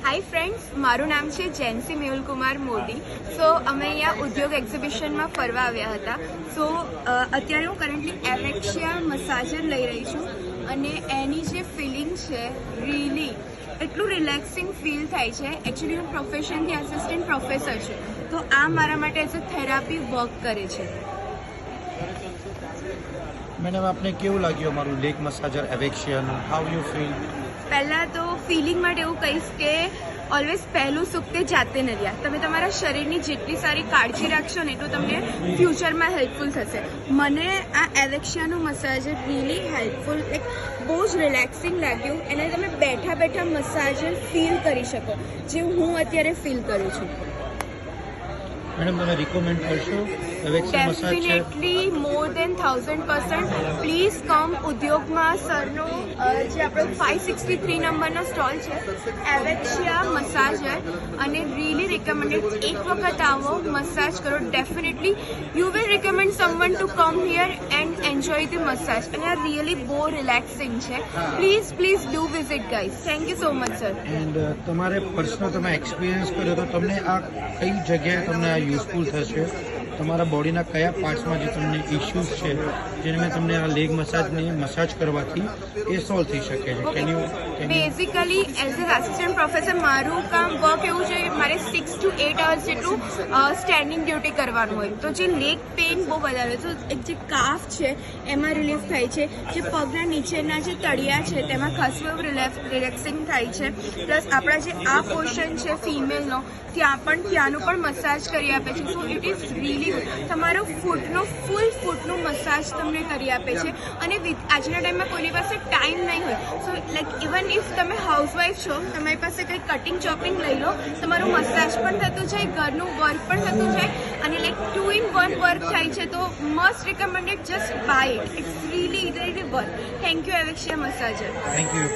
Hi friends, मारू नाम है जैनसी मेहुल कुमार मोदी। सो अमे अहींया उद्योग एक्ઝિબિશન में फरवा आव्या हता। सो अत्यारे हूँ करंटली एवेक्सिया मसाजर लई रही छूँ अने एनी जे फीलिंग है रियली એટલું રિલેક્સિંગ ફીલ થાય છે। એકચ્યુઅલી હું પ્રોફેશનથી આસિસ્ટન્ટ પ્રોફેસર છું, તો આ મારા માટે એઝ અ થેરાપી વર્ક કરે છે। मैडम आपने केवू लाग्यो मारू लेग मसाजर एवेक्शियन हाउ यू फील? પહેલાં તો ફિલિંગ માટે એવું કહીશ કે ઓલવેઝ પહેલું સુખ તે જાતે નથી। તમે તમારા શરીરની જેટલી સારી કાળજી રાખશો ને એટલું તમને ફ્યુચરમાં હેલ્પફુલ થશે। મને આ એવેક્સિયાનું મસાજર રિયલી હેલ્પફુલ, લાઈક બહુ જ રિલેક્સિંગ લાગ્યું। એને તમે બેઠા બેઠા મસાજર ફીલ કરી શકો, જેવું હું અત્યારે ફીલ કરું છું। मैडम તમે રિકમેન્ડ કરશો Avexia massage? Definitely more than 1000%। Please come ઉદ્યોગમાં સરનો જે આપણો 563 નંબરનો સ્ટોલ છે એવેક્સિયા મસાજર, અને રિયલી રિકમેન્ડેડ। એક વખત આવો, મસાજ કરો, definitely you will recommend someone to come here and enjoy the massage. અને આ રિયલી બહુ રિલેક્સિંગ છે। Please please do visit guys. Thank you so much sir. And તમારે પર્સનલ તમે એક્સપિરિયન્સ કર્યો તો તમને આ કઈ જગ્યાએ તમને આ યુઝફુલ થશે? તમારા બોડીના કયા પાર્ટ્સમાં જે તમને ઇશ્યુઝ છે જેને તમને આ લેગ મસાજને મસાજ કરવાથી એ સોલ્વ થઈ શકે છે? Can you basically as a assistant professor મારું કામ વર્ક એવું છે, મારે 6 to 8 અવર્સ જેટલું સ્ટેન્ડિંગ ડ્યુટી કરવાનું હોય। તો જે લેગ પેઇન બહુ વધારે, તો એક જે કાફ છે એમાં રિલીફ થાય છે, જે પગના નીચેના જે તળિયા છે તેમાં ખાસું એવું રિલેક્સિંગ થાય છે। પ્લસ આપણા જે આ પોર્શન છે ફિમેલનો, ત્યાંનું પણ મસાજ કરી આપે છે। સો ઇટ ઇઝ રિયલી તમારો ફૂલ ફૂટનું મસાજ તમને કરી આપે છે। અને આજના ટાઈમમાં કોઈની પાસે ટાઈમ નહીં હોય, સો લાઈક ઇવન ઇફ તમે હાઉસવાઈફ છો, તમારી પાસે કંઈ કટિંગ ચોપિંગ લઈ લો, તમારું મસાજ પણ થતું જાય, ઘરનું વર્ક પણ થતું જાય, અને લાઈક 2 in 1 વર્ક થાય છે। તો must recommended, just buy it, it's really work. Thank you Avexia massager. Thank you.